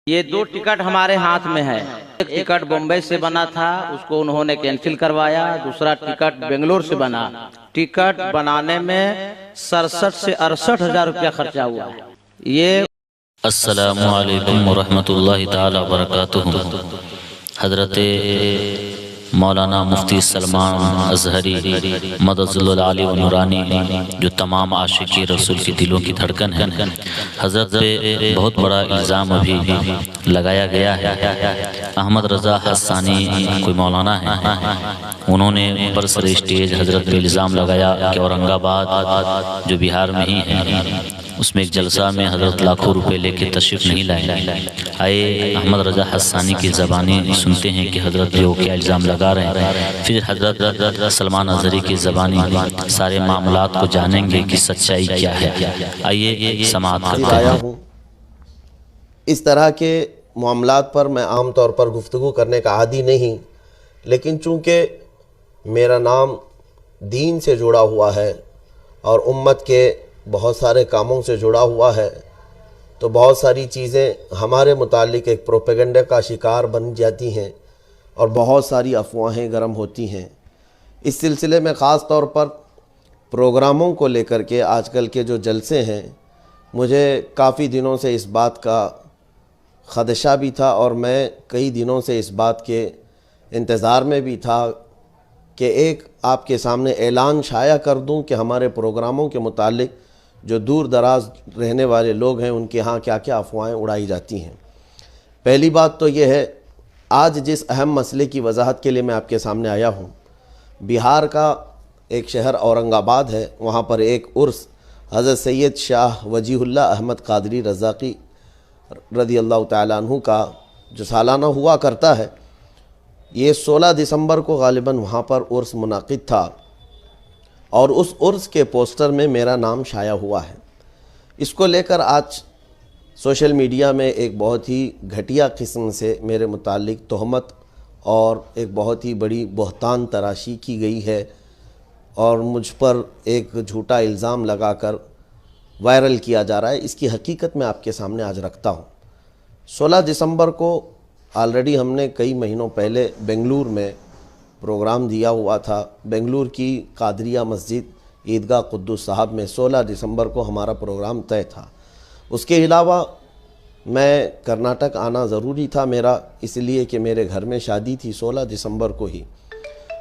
یہ دو ٹکٹ ہمارے ہاتھ میں ہے. ایک ٹکٹ بمبئی سے بنا تھا، اس کو انہوں نے کینسل کروایا. دوسرا ٹکٹ بنگلور سے بنا. ٹکٹ بنانے میں 67 سے 68 ہزار روپیہ خرچہ ہوا ہے. یہ السلام علیکم ورحمۃ اللہ تعالی وبرکاتہ. حضرت مولانا مفتی سلمان اظہری مدد العالی و نورانی، جو تمام عاشقی رسول کی دلوں کی دھڑکن ہے، حضرت پہ بہت بڑا الزام ابھی لگایا گیا ہے. احمد رضا حسانی کوئی مولانا ہے، انہوں نے پر سر اسٹیج حضرت پہ الزام لگایا کہ اورنگ آباد جو بہار میں ہی ہے، اس میں ایک جلسہ میں حضرت لاکھوں روپے لے کے تشریف نہیں لائے. آئے احمد رضا حسانی کی زبانی سنتے ہیں کہ حضرت جو کیا الزام لگا رہے ہیں، پھر حضرت سلمان اظہری کی زبانی سارے معاملات کو جانیں گے کہ سچائی کیا ہے. آئیے سماعت کرتے ہیں. اس طرح کے معاملات پر میں عام طور پر گفتگو کرنے کا عادی نہیں، لیکن چونکہ میرا نام دین سے جڑا ہوا ہے اور امت کے بہت سارے کاموں سے جڑا ہوا ہے، تو بہت ساری چیزیں ہمارے متعلق ایک پروپیگنڈے کا شکار بن جاتی ہیں اور بہت ساری افواہیں گرم ہوتی ہیں. اس سلسلے میں خاص طور پر پروگراموں کو لے کر کے آج کل کے جو جلسے ہیں، مجھے کافی دنوں سے اس بات کا خدشہ بھی تھا اور میں کئی دنوں سے اس بات کے انتظار میں بھی تھا کہ ایک آپ کے سامنے اعلان شائع کر دوں کہ ہمارے پروگراموں کے متعلق جو دور دراز رہنے والے لوگ ہیں ان کے ہاں کیا کیا افواہیں اڑائی جاتی ہیں. پہلی بات تو یہ ہے، آج جس اہم مسئلے کی وضاحت کے لیے میں آپ کے سامنے آیا ہوں، بہار کا ایک شہر اورنگ آباد ہے، وہاں پر ایک عرس حضرت سید شاہ وجیہ اللہ احمد قادری رضاقی رضی اللہ تعالیٰ عنہ کا جو سالانہ ہوا کرتا ہے. یہ 16 دسمبر کو غالباً وہاں پر عرس منعقد تھا اور اس عرس کے پوسٹر میں میرا نام شائع ہوا ہے. اس کو لے کر آج سوشل میڈیا میں ایک بہت ہی گھٹیا قسم سے میرے متعلق تہمت اور ایک بہت ہی بڑی بہتان تراشی کی گئی ہے اور مجھ پر ایک جھوٹا الزام لگا کر وائرل کیا جا رہا ہے. اس کی حقیقت میں آپ کے سامنے آج رکھتا ہوں. 16 دسمبر کو آلریڈی ہم نے کئی مہینوں پہلے بنگلور میں پروگرام دیا ہوا تھا. بنگلور کی قادریہ مسجد عیدگاہ قدوس صاحب میں 16 دسمبر کو ہمارا پروگرام طے تھا. اس کے علاوہ میں کرناٹک آنا ضروری تھا میرا، اس لیے کہ میرے گھر میں شادی تھی 16 دسمبر کو ہی.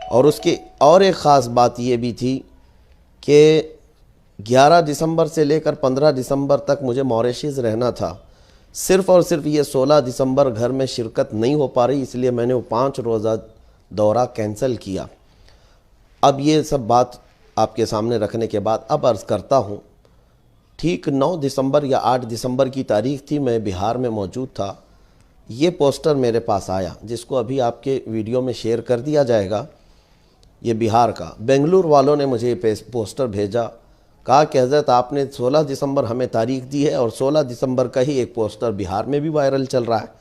اور اس کی اور ایک خاص بات یہ بھی تھی کہ 11 دسمبر سے لے کر 15 دسمبر تک مجھے موریشیز رہنا تھا. صرف اور صرف یہ 16 دسمبر گھر میں شرکت نہیں ہو پا رہی، اس لیے میں نے وہ 5 روزہ دورہ کینسل کیا. اب یہ سب بات آپ کے سامنے رکھنے کے بعد اب عرض کرتا ہوں، ٹھیک 9 دسمبر یا 8 دسمبر کی تاریخ تھی، میں بہار میں موجود تھا. یہ پوسٹر میرے پاس آیا جس کو ابھی آپ کے ویڈیو میں شیئر کر دیا جائے گا. یہ بہار کا، بنگلور والوں نے مجھے یہ پوسٹر بھیجا، کہا کہ حضرت آپ نے 16 دسمبر ہمیں تاریخ دی ہے اور 16 دسمبر کا ہی ایک پوسٹر بہار میں بھی وائرل چل رہا ہے.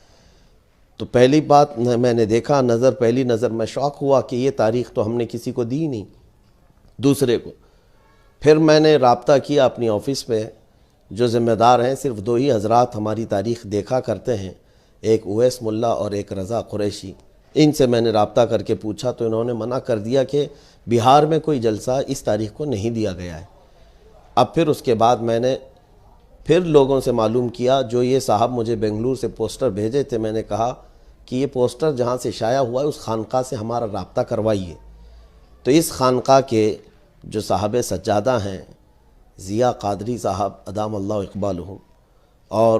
تو پہلی بات میں نے دیکھا، پہلی نظر میں شوق ہوا کہ یہ تاریخ تو ہم نے کسی کو دی نہیں دوسرے کو. پھر میں نے رابطہ کیا اپنی آفس میں، جو ذمہ دار ہیں صرف 2 ہی حضرات ہماری تاریخ دیکھا کرتے ہیں، ایک اویس ملا اور ایک رضا قریشی. ان سے میں نے رابطہ کر کے پوچھا تو انہوں نے منع کر دیا کہ بہار میں کوئی جلسہ اس تاریخ کو نہیں دیا گیا ہے. اب پھر اس کے بعد میں نے پھر لوگوں سے معلوم کیا، جو یہ صاحب مجھے بنگلور سے پوسٹر بھیجے تھے، میں نے کہا کہ یہ پوسٹر جہاں سے شائع ہوا ہے اس خانقاہ سے ہمارا رابطہ کروائیے. تو اس خانقاہ کے جو صاحب سجادہ ہیں، ضیاء قادری صاحب ادام اللہ اقبالہ، اور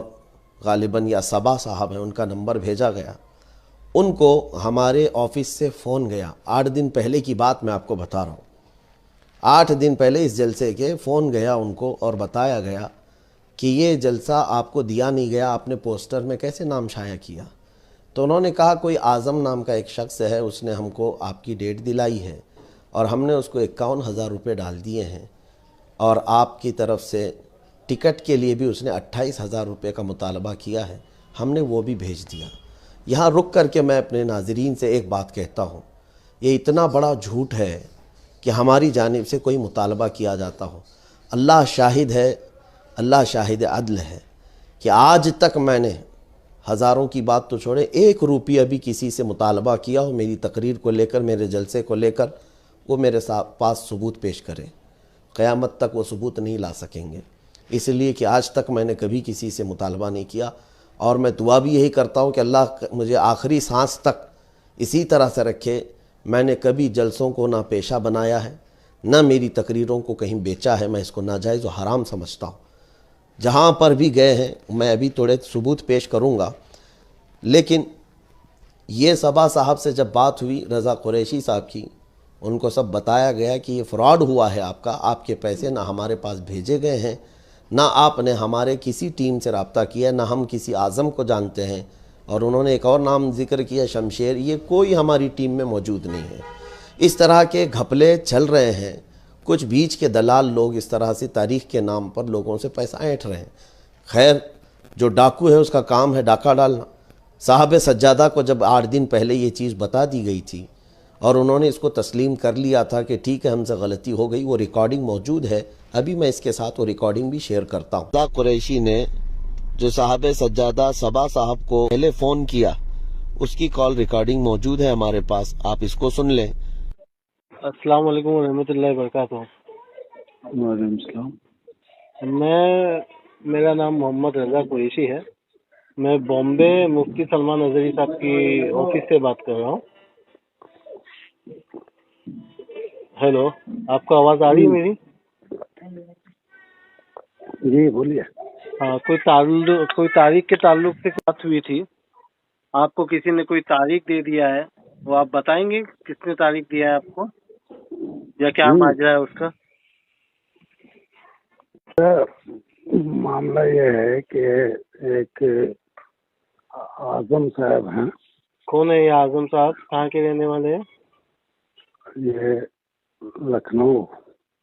غالباً یا صبا صاحب ہیں، ان کا نمبر بھیجا گیا. ان کو ہمارے آفس سے فون گیا. 8 دن پہلے کی بات میں آپ کو بتا رہا ہوں. 8 دن پہلے اس جلسے کے فون گیا ان کو اور بتایا گیا کہ یہ جلسہ آپ کو دیا نہیں گیا، آپ نے پوسٹر میں کیسے نام شائع کیا. تو انہوں نے کہا کوئی اعظم نام کا ایک شخص ہے، اس نے ہم کو آپ کی ڈیٹ دلائی ہے اور ہم نے اس کو 51,000 روپے ڈال دیے ہیں، اور آپ کی طرف سے ٹکٹ کے لیے بھی اس نے 28,000 روپے کا مطالبہ کیا ہے، ہم نے وہ بھی بھیج دیا. یہاں رک کر کے میں اپنے ناظرین سے ایک بات کہتا ہوں، یہ اتنا بڑا جھوٹ ہے کہ ہماری جانب سے کوئی مطالبہ کیا جاتا ہو. اللہ شاہد ہے، اللہ شاہد عدل ہے کہ آج تک میں نے ہزاروں کی بات تو چھوڑے، 1 روپیہ بھی کسی سے مطالبہ کیا ہو میری تقریر کو لے کر، میرے جلسے کو لے کر، وہ میرے پاس ثبوت پیش کرے، قیامت تک وہ ثبوت نہیں لا سکیں گے، اس لیے کہ آج تک میں نے کبھی کسی سے مطالبہ نہیں کیا، اور میں دعا بھی یہی کرتا ہوں کہ اللہ مجھے آخری سانس تک اسی طرح سے رکھے۔ میں نے کبھی جلسوں کو نہ پیشہ بنایا ہے، نہ میری تقریروں کو کہیں بیچا ہے، میں اس کو ناجائز و حرام سمجھتا ہوں۔ جہاں پر بھی گئے ہیں میں ابھی تھوڑے ثبوت پیش کروں گا، لیکن یہ صبا صاحب سے جب بات ہوئی، رضا قریشی صاحب کی، ان کو سب بتایا گیا کہ یہ فراڈ ہوا ہے آپ کا، آپ کے پیسے نہ ہمارے پاس بھیجے گئے ہیں، نہ آپ نے ہمارے کسی ٹیم سے رابطہ کیا، نہ ہم کسی اعظم کو جانتے ہیں، اور انہوں نے ایک اور نام ذکر کیا شمشیر، یہ کوئی ہماری ٹیم میں موجود نہیں ہے۔ اس طرح کے گھپلے چل رہے ہیں، کچھ بیچ کے دلال لوگ اس طرح سے تاریخ کے نام پر لوگوں سے پیسہ اینٹھ رہے ہیں۔ خیر، جو ڈاکو ہے اس کا کام ہے ڈاکہ ڈالنا۔ صاحب سجادہ کو جب 8 دن پہلے یہ چیز بتا دی گئی تھی اور انہوں نے اس کو تسلیم کر لیا تھا کہ ٹھیک ہے ہم سے غلطی ہو گئی، وہ ریکارڈنگ موجود ہے، ابھی میں اس کے ساتھ وہ ریکارڈنگ بھی شیئر کرتا ہوں۔ رضا قریشی نے جو صاحب سجادہ صبا صاحب کو پہلے فون کیا، اس کی کال ریکارڈنگ موجود ہے ہمارے پاس، آپ اس کو سن لیں۔ السلام علیکم ورحمۃ اللہ وبرکاتہ۔ وعلیکم السلام۔ میرا نام محمد رضا قریشی ہے، میں بامبے مفتی سلمان اظہری صاحب کی آفس سے بات کر رہا ہوں۔ ہیلو، آپ کو آواز آ رہی ہے میری؟ جی بولیے۔ ہاں، کوئی تاریخ کے تعلق سے بات ہوئی تھی، آپ کو کسی نے کوئی تاریخ دے دیا ہے، وہ آپ بتائیں گے کس نے تاریخ دیا ہے آپ کو، یا کیا ماجرا ہے اس کا؟ معاملہ یہ ہے کہ ایک اعظم صاحب ہیں۔ کون ہے یہ اعظم صاحب؟ کہاں کے رہنے والے ہیں؟ یہ لکھنؤ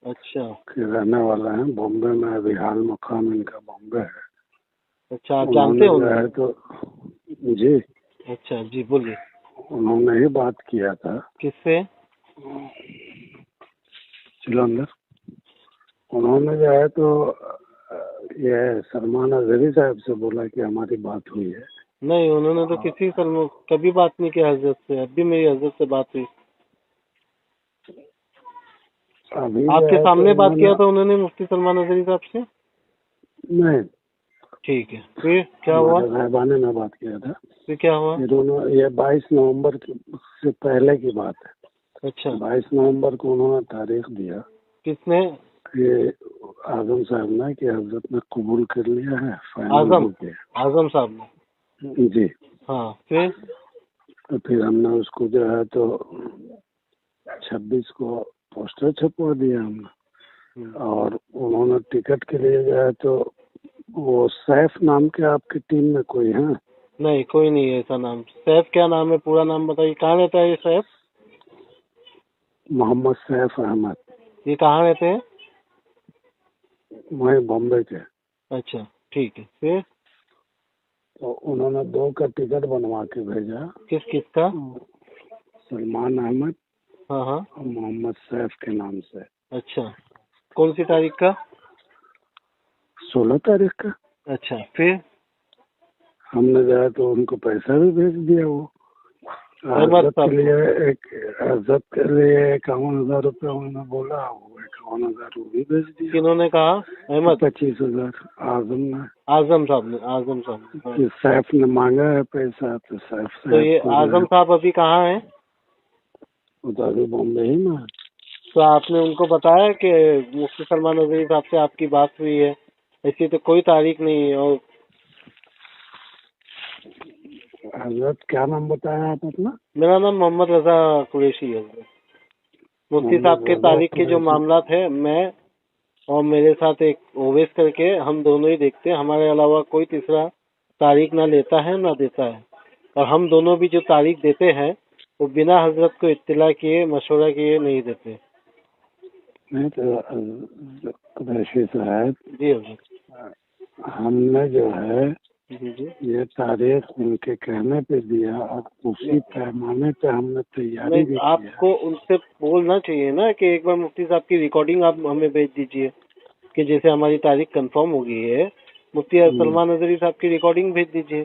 اچھا کے رہنے والا ہیں، بامبے میں ابھی حال مقام ان کا بامبے ہے۔ اچھا، آپ جانتے ہو؟ جو ہے تو جی، اچھا جی بولیے۔ انہوں نے ہی بات کیا تھا۔ کس سے؟ چلو اندر۔ انہوں نے جو ہے تو یہ سلمان اظہری صاحب سے بولا کہ ہماری بات ہوئی ہے۔ نہیں، انہوں نے تو کبھی بات نہیں کی حضرت سے، ابھی میری حضرت سے بات ہوئی۔ آپ کے سامنے بات کیا تھا انہوں نے مفتی سلمان اظہری صاحب سے؟ نہیں، ٹھیک ہے، پھر کیا ہوا؟ صاحبانے میں بات کیا تھا۔ پھر کیا ہوا؟ یہ 22 نومبر سے پہلے کی بات ہے۔ اچھا، 22 نومبر کو انہوں نے تاریخ دیا کس نے؟ کہ اعظم صاحب نے کہ حضرت نے قبول کر لیا ہے، اعظم صاحب نے؟ جی ہاں، پھر؟ تو پھر ہم نے اس کو جو ہے تو 26 کو پوسٹر چھپوا دیا ہم نے، اور انہوں نے ٹکٹ کے لیے جو ہے تو وہ سیف نام کے آپ کی ٹیم میں کوئی ہیں؟ نہیں، کوئی نہیں ہے ایسا نام۔ سیف کیا نام ہے؟ پورا نام بتائیے، کہاں رہتا ہے یہ سیف؟ محمد سیف احمد۔ یہ کہاں رہتے ہیں؟ وہیں بامبے کے۔ اچھا ٹھیک ہے، پھر؟ تو انہوں نے 2 کا ٹکٹ بنوا کے بھیجا۔ کس کا؟ سلمان احمد ہاں ہاں، اور محمد سیف کے نام سے۔ اچھا، کون سی تاریخ کا؟ 16 تاریخ کا۔ اچھا، پھر؟ ہم نے جو ہے تو ان کو پیسہ بھی بھیج دیا۔ وہ احمد صاحب عزت کے لیے 51,000 روپے انہوں نے بولا، وہ 51,000 وہ بھی بھیج دیا۔ کنہوں نے کہا؟ احمد؟ 25,000 اعظم نے۔ اعظم صاحب نے سیف نے مانگا ہے پیسہ، تو سیف تو یہ اعظم صاحب ابھی کہاں ہیں؟ وہ تو ابھی بامبے ہی میں۔ تو آپ نے ان کو بتایا کہ مفتی سلمان اظہری صاحب سے آپ کی بات ہوئی ہے؟ ایسی تو کوئی تاریخ نہیں ہے۔ اور حضرت کیا نام بتایا آپ اپنا؟ میرا نام محمد رضا قریشی ہے۔ مفتی صاحب کے تاریخ کے جو معاملات ہیں، میں اور میرے ساتھ ایک اویس کر کے ہم دونوں ہی دیکھتے ہیں، ہمارے علاوہ کوئی تیسرا تاریخ نہ لیتا ہے نہ دیتا ہے، اور ہم دونوں بھی جو تاریخ دیتے ہیں وہ بنا حضرت کو اطلاع کیے، مشورہ کیے نہیں دیتے۔ نہیں تو قریشی صاحب، جی حضرت، ہم نے جو ہے جی یہ تاریخ ان کے کہنے پہ دیا، اور اسی پیمانے پہ ہم نے تیاری بھی آپ کیا۔ کو ان سے بولنا چاہیے نا کہ ایک بار مفتی صاحب کی ریکارڈنگ آپ ہمیں بھیج دیجیے، کہ جیسے ہماری تاریخ کنفرم ہو گئی ہے، مفتی سلمان اظہری صاحب کی ریکارڈنگ بھیج دیجیے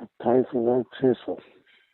28,600।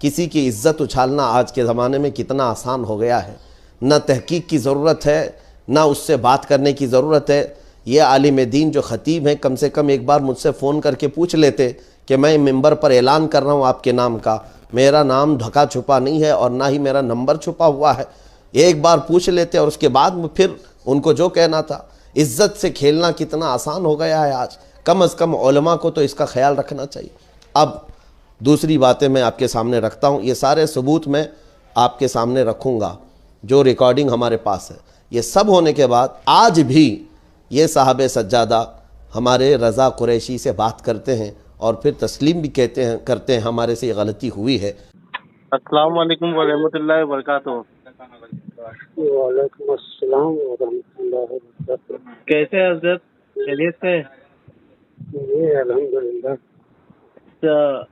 کسی کی عزت اچھالنا آج کے زمانے میں کتنا آسان ہو گیا ہے. نہ تحقیق کی ضرورت ہے، نہ اس سے بات کرنے کی ضرورت ہے. یہ عالم دین جو خطیب ہیں کم سے کم ایک بار مجھ سے فون کر کے پوچھ لیتے کہ میں ممبر پر اعلان کر رہا ہوں آپ کے نام کا، میرا نام ڈھکا چھپا نہیں ہے اور نہ ہی میرا نمبر چھپا ہوا ہے. ایک بار پوچھ لیتے اور اس کے بعد پھر ان کو جو کہنا تھا. عزت سے کھیلنا کتنا آسان ہو گیا ہے آج. کم از کم علماء کو تو اس کا خیال رکھنا چاہیے. اب دوسری باتیں میں آپ کے سامنے رکھتا ہوں. یہ سارے ثبوت میں آپ کے سامنے رکھوں گا جو ریکارڈنگ ہمارے پاس ہے. یہ سب ہونے کے بعد آج بھی یہ صاحب سجادہ ہمارے رضا قریشی سے بات کرتے ہیں اور پھر تسلیم بھی کرتے ہیں ہمارے سے یہ غلطی ہوئی ہے. السلام علیکم ورحمۃ اللہ وبرکاتہ. وعلیکم السلام ورحمۃ اللہ وبرکاتہ. کیسے ہیں حضرت؟ خیریت سے؟ جی الحمدللہ.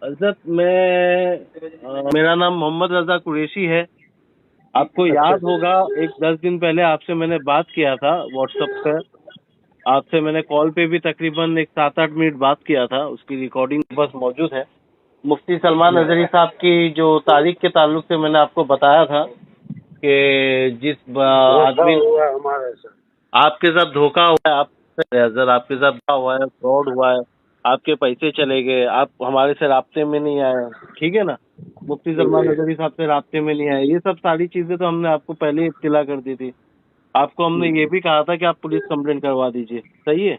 حضرت میرا نام محمد رضا قریشی ہے. آپ کو یاد ہوگا 10 دن پہلے آپ سے میں نے بات کیا تھا واٹس ایپ پہ. آپ سے میں نے کال پہ بھی تقریباً 7-8 منٹ بات کیا تھا. اس کی ریکارڈنگ بس موجود ہے. مفتی سلمان اظہری صاحب کی جو تاریخ کے تعلق سے میں نے آپ کو بتایا تھا کہ جس آدمی ہمارے ساتھ آپ کے ساتھ دھوکہ ہوا ہے، آپ کے ساتھ ہوا ہے، فراڈ ہوا ہے، آپ کے پیسے چلے گئے، آپ ہمارے سے رابطے میں نہیں آئے، ٹھیک ہے نا، مفتی سلمان اظہری صاحب سے رابطے میں نہیں آئے. یہ سب ساری چیزیں تو ہم نے آپ کو پہلے ہی اطلاع کر دی تھی. آپ کو ہم نے یہ بھی کہا تھا کہ آپ پولیس کمپلینٹ کروا دیجئے. صحیح ہے؟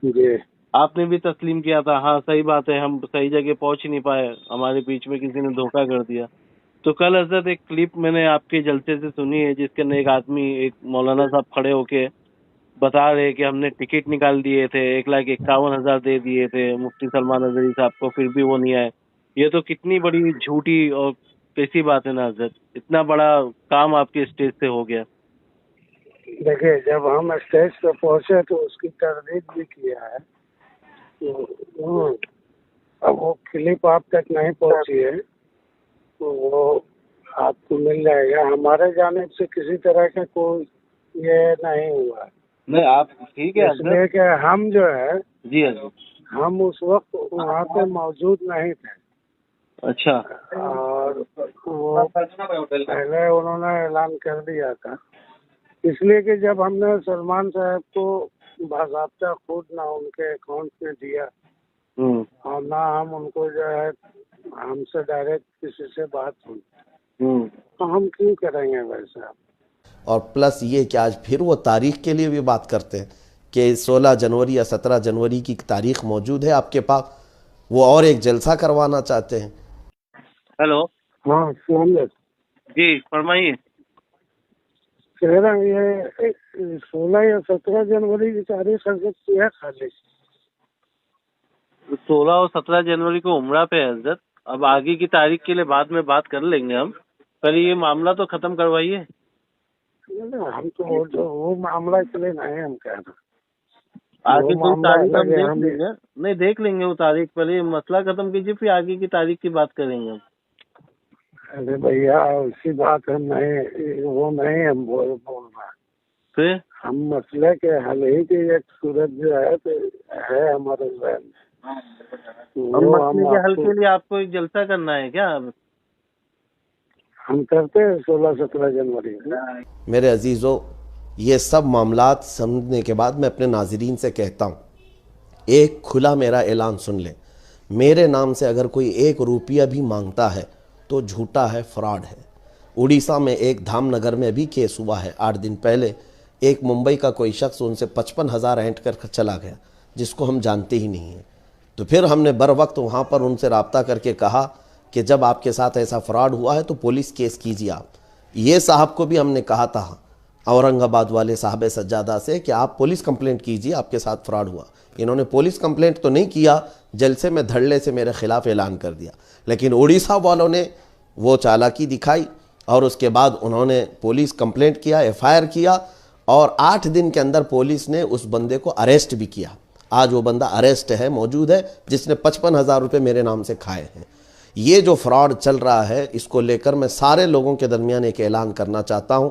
جی آپ نے بھی تسلیم کیا تھا. ہاں صحیح بات ہے، ہم صحیح جگہ پہنچ نہیں پائے، ہمارے بیچ میں کسی نے دھوکہ کر دیا. تو کل حضرت ایک کلپ میں نے آپ کے جلسے سے سنی ہے جس کے اندر ایک آدمی، ایک مولانا صاحب کھڑے ہو کے بتا رہے کہ ہم نے ٹکٹ نکال دیے تھے، 1,51,000 دے دیے تھے مفتی سلمان اظہری صاحب کو، پھر بھی وہ نہیں آئے. یہ تو کتنی بڑی جھوٹی اور کیسی بات ہے نا حضرت. اتنا بڑا کام آپ کے اسٹیج سے ہو گیا. دیکھیے، جب ہم اسٹیج پہ پہنچے تو اس کی تردید بھی کیا ہے. اب وہ کلپ آپ تک نہیں پہنچی ہے تو وہ آپ کو مل جائے گا. ہمارے جانب سے کسی طرح کا کوئی یہ نہیں ہوا. نہیں آپ ٹھیک ہے اس لیے کہ ہم جو ہے جی حضرت. ہم اس وقت وہاں پہ موجود نہیں تھے. اچھا. اور وہ پہلے انہوں نے اعلان کر دیا تھا، اس لیے کہ جب ہم نے سلمان صاحب کو باضابطہ خود نہ ان کے اکاؤنٹ میں دیا اور نہ ہم ان کو جو ہے ہم سے ڈائریکٹ کسی سے بات ہوئی، تو ہم کیوں کریں گے ویسا. اور پلس یہ کہ آج پھر وہ تاریخ کے لیے بھی بات کرتے ہیں کہ 16 جنوری یا 17 جنوری کی تاریخ موجود ہے آپ کے پاس، وہ اور ایک جلسہ کروانا چاہتے ہیں. ہیلو. ہاں السلام علیکم. جی فرمائیے. کہہ رہا ہوں یہ 16 یا 17 جنوری کی تاریخ حضرت کی ہے خالی. 16 اور 17 جنوری کو عمرہ پہ ہے حضرت. اب آگے کی تاریخ کے لیے بعد میں بات کر لیں گے ہم. پہلے یہ معاملہ تو ختم کروائیے. ہم تو وہ معاملہ کے لیے نہیں ہم کہہ رہے. آگے کوئی تاریخ ہم دیکھ لیں گے. نہیں دیکھ لیں گے وہ تاریخ. پہلے یہ مسئلہ ختم کیجیے پھر آگے کی تاریخ کی بات کریں گے ہم. ارے بھیا اسی بات ہم نہیں، وہ نہیں ہم بول رہے. پھر ہم مسئلے کے حل ہی کی ایک صورت جو ہے تو ہے ہمارے ذہن میں. ہم مسئلے کے حل کے لیے آپ کو ایک جلسہ کرنا ہے کیا؟ ہم کرتے ہیں 16-17 جنوری. میرے عزیزو، یہ سب معاملات سمجھنے کے بعد میں اپنے ناظرین سے کہتا ہوں، ایک کھلا میرا اعلان سن لیں. میرے نام سے اگر کوئی 1 روپیہ بھی مانگتا ہے تو جھوٹا ہے، فراڈ ہے. اڑیسہ میں ایک دھام نگر میں بھی کیس ہوا ہے 8 دن پہلے. ایک ممبئی کا کوئی شخص ان سے 55,000 اینٹ کر چلا گیا جس کو ہم جانتے ہی نہیں ہیں. تو پھر ہم نے بر وقت وہاں پر ان سے رابطہ کر کے کہا کہ جب آپ کے ساتھ ایسا فراڈ ہوا ہے تو پولیس کیس کیجیے آپ. یہ صاحب کو بھی ہم نے کہا تھا اورنگ آباد والے صاحب سجادہ سے کہ آپ پولیس کمپلینٹ کیجیے، آپ کے ساتھ فراڈ ہوا. انہوں نے پولیس کمپلینٹ تو نہیں کیا، جلسے میں دھڑلے سے میرے خلاف اعلان کر دیا. لیکن اڑیسہ والوں نے وہ چالاکی دکھائی اور اس کے بعد انہوں نے پولیس کمپلینٹ کیا، FIR کیا اور 8 دن کے اندر پولیس نے اس بندے کو اریسٹ بھی کیا. آج وہ بندہ اریسٹ ہے، موجود ہے، جس نے 55,000 روپے میرے نام سے کھائے ہیں. یہ جو فراڈ چل رہا ہے اس کو لے کر میں سارے لوگوں کے درمیان ایک اعلان کرنا چاہتا ہوں.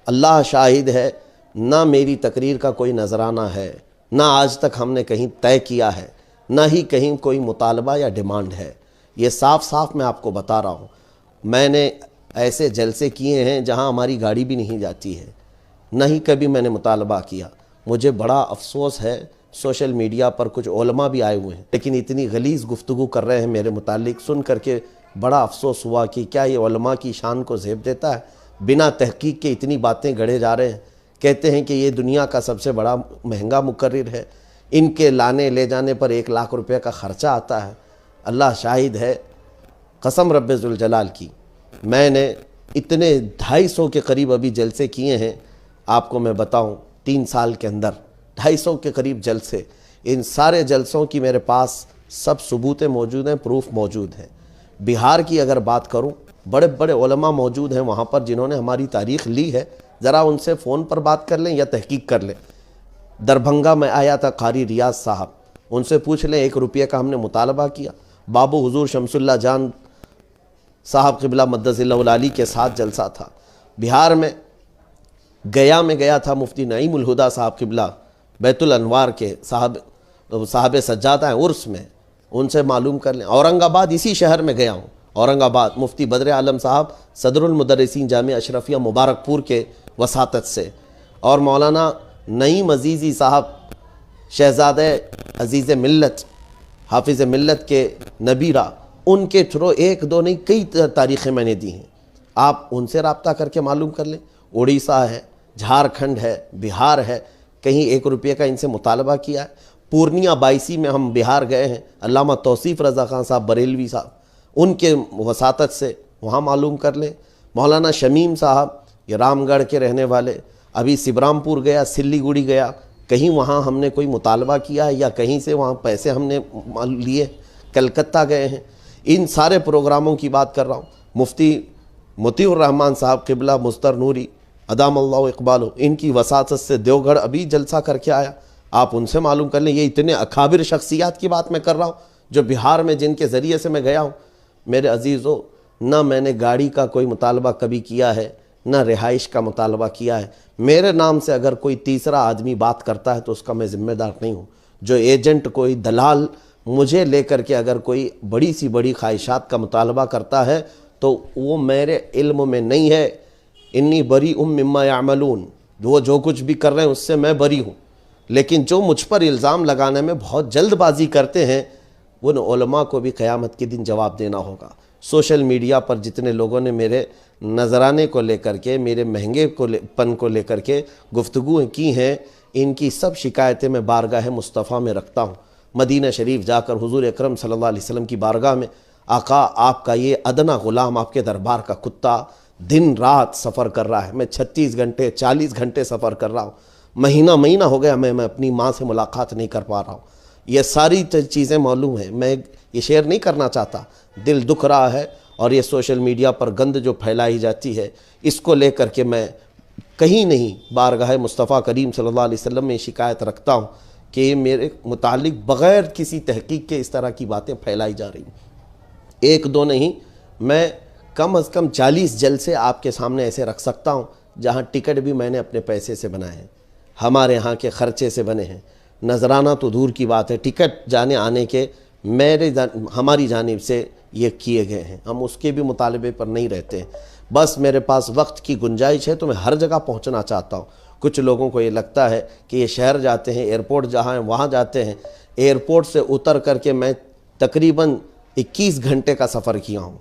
اللہ شاہد ہے، نہ میری تقریر کا کوئی نذرانہ ہے، نہ آج تک ہم نے کہیں طے کیا ہے، نہ ہی کہیں کوئی مطالبہ یا ڈیمانڈ ہے. یہ صاف صاف میں آپ کو بتا رہا ہوں. میں نے ایسے جلسے کیے ہیں جہاں ہماری گاڑی بھی نہیں جاتی ہے, نہ ہی کبھی میں نے مطالبہ کیا. مجھے بڑا افسوس ہے, سوشل میڈیا پر کچھ علماء بھی آئے ہوئے ہیں لیکن اتنی غلیظ گفتگو کر رہے ہیں میرے متعلق, سن کر کے بڑا افسوس ہوا کہ کیا یہ علماء کی شان کو زیب دیتا ہے. بنا تحقیق کے اتنی باتیں گڑھے جا رہے ہیں. کہتے ہیں کہ یہ دنیا کا سب سے بڑا مہنگا مقرر ہے, ان کے لانے لے جانے پر 1 لاکھ روپے کا خرچہ آتا ہے. اللہ شاہد ہے, قسم رب ذوالجلال کی, میں نے اتنے 250 کے قریب ابھی جلسے کیے ہیں. آپ کو میں بتاؤں 3 سال کے اندر 250 کے قریب جلسے. ان سارے جلسوں کی میرے پاس سب ثبوتیں موجود ہیں, پروف موجود ہیں. بہار کی اگر بات کروں, بڑے بڑے علماء موجود ہیں وہاں پر جنہوں نے ہماری تاریخ لی ہے, ذرا ان سے فون پر بات کر لیں یا تحقیق کر لیں. دربھنگا میں آیا تھا قاری ریاض صاحب, ان سے پوچھ لیں 1 روپیہ کا ہم نے مطالبہ کیا. بابو حضور شمس اللہ جان صاحب قبلہ مدث اللہ العالی کے ساتھ جلسہ تھا. بہار میں گیا میں گیا تھا, مفتی نعیم الہدا صاحب قبلہ بیت الانوار کے صاحب سجادہ ہیں عرس میں, ان سے معلوم کر لیں. اورنگ آباد اسی شہر میں گیا ہوں, اورنگ آباد مفتی بدر عالم صاحب صدر المدرسین جامعہ اشرفیہ مبارک پور کے وساطت سے, اور مولانا نعیم عزیزی صاحب شہزادہ عزیز ملت حافظ ملت کے نبیرہ, ان کے تھرو 1 2 نہیں کئی تاریخیں میں نے دی ہیں. آپ ان سے رابطہ کر کے معلوم کر لیں. اڑیسہ ہے, جھارکھنڈ ہے, بہار ہے, کہیں 1 روپیہ کا ان سے مطالبہ کیا ہے. پورنیہ 22 میں ہم بہار گئے ہیں, علامہ توصیف رضا خان صاحب بریلوی صاحب, ان کے وساطت سے وہاں معلوم کر لیں. مولانا شمیم صاحب یہ رام گڑھ کے رہنے والے, ابھی سبرام پور گیا, سلی گڑی گیا, کہیں وہاں ہم نے کوئی مطالبہ کیا ہے یا کہیں سے وہاں پیسے ہم نے لیے. کلکتہ گئے ہیں. ان سارے پروگراموں کی بات کر رہا ہوں. مفتی مطیع الرحمن صاحب قبلہ مستر نوری ادام اللہ اقبالو, ان کی وساطت سے دیوگڑھ ابھی جلسہ کر کے آیا. آپ ان سے معلوم کر لیں. یہ اتنے اکابر شخصیات کی بات میں کر رہا ہوں جو بہار میں جن کے ذریعے سے میں گیا ہوں. میرے عزیزو, نہ میں نے گاڑی کا کوئی مطالبہ کبھی کیا ہے, نہ رہائش کا مطالبہ کیا ہے. میرے نام سے اگر کوئی تیسرا آدمی بات کرتا ہے تو اس کا میں ذمہ دار نہیں ہوں. جو ایجنٹ کوئی دلال مجھے لے کر کے اگر کوئی بڑی سی بڑی خواہشات کا مطالبہ کرتا ہے تو وہ میرے علم میں نہیں ہے. انی بری مما یعملون, وہ جو کچھ بھی کر رہے ہیں اس سے میں بری ہوں. لیکن جو مجھ پر الزام لگانے میں بہت جلد بازی کرتے ہیں, ان علماء کو بھی قیامت کے دن جواب دینا ہوگا. سوشل میڈیا پر جتنے لوگوں نے میرے نذرانے کو لے کر کے, میرے مہنگے پن کو لے کر کے گفتگویں کی ہیں, ان کی سب شکایتیں میں بارگاہ مصطفیٰ میں رکھتا ہوں. مدینہ شریف جا کر حضور اکرم صلی اللہ علیہ وسلم کی بارگاہ میں, آقا آپ کا یہ ادنا غلام, آپ کے دربار کا کتا دن رات سفر کر رہا ہے. میں 36 گھنٹے 40 گھنٹے سفر کر رہا ہوں. مہینہ ہو گیا میں اپنی ماں سے ملاقات نہیں کر پا رہا ہوں. یہ ساری چیزیں معلوم ہیں. میں یہ شیئر نہیں کرنا چاہتا, دل دکھ رہا ہے. اور یہ سوشل میڈیا پر گند جو پھیلائی جاتی ہے, اس کو لے کر کے میں کہیں نہیں بارگاہ مصطفیٰ کریم صلی اللہ علیہ وسلم میں شکایت رکھتا ہوں کہ یہ میرے متعلق بغیر کسی تحقیق کے اس طرح کی باتیں پھیلائی جا رہی ہیں. 1 2 نہیں, میں کم از کم 40 جلسے آپ کے سامنے ایسے رکھ سکتا ہوں جہاں ٹکٹ بھی میں نے اپنے پیسے سے بنائے ہیں, ہمارے ہاں کے خرچے سے بنے ہیں. نذرانہ تو دور کی بات ہے, ٹکٹ جانے آنے کے ہماری جانب سے یہ کیے گئے ہیں. ہم اس کے بھی مطالبے پر نہیں رہتے ہیں. بس میرے پاس وقت کی گنجائش ہے تو میں ہر جگہ پہنچنا چاہتا ہوں. کچھ لوگوں کو یہ لگتا ہے کہ یہ شہر جاتے ہیں, ایئرپورٹ جہاں ہیں وہاں جاتے ہیں. ایئرپورٹ سے اتر کر کے میں تقریباً 21 گھنٹے کا سفر کیا ہوں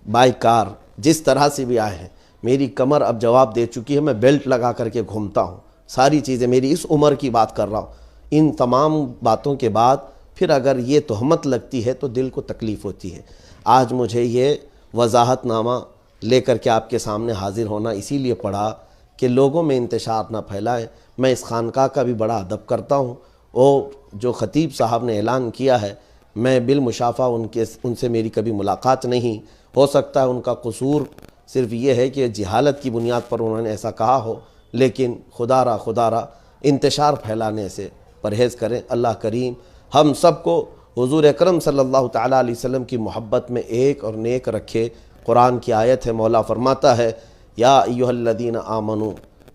بائی کار. جس طرح سے بھی آئے ہیں, میری کمر اب جواب دے چکی ہے. میں بیلٹ لگا کر کے گھومتا ہوں. ساری چیزیں, میری اس عمر کی بات کر رہا ہوں. ان تمام باتوں کے بعد پھر اگر یہ تہمت لگتی ہے تو دل کو تکلیف ہوتی ہے. آج مجھے یہ وضاحت نامہ لے کر کے آپ کے سامنے حاضر ہونا اسی لیے پڑا کہ لوگوں میں انتشار نہ پھیلائے. میں اس خانقاہ کا بھی بڑا ادب کرتا ہوں. وہ جو خطیب صاحب نے اعلان کیا ہے, میں بالمشافہ ان سے میری کبھی ملاقات نہیں. ہو سکتا ہے ان کا قصور صرف یہ ہے کہ جہالت کی بنیاد پر انہوں نے ایسا کہا ہو, لیکن خدا را انتشار پھیلانے سے پرہیز کریں. اللہ کریم ہم سب کو حضور اکرم صلی اللہ تعالیٰ علیہ وسلم کی محبت میں ایک اور نیک رکھے. قرآن کی آیت ہے, مولا فرماتا ہے یا ایھا الذین آمنوا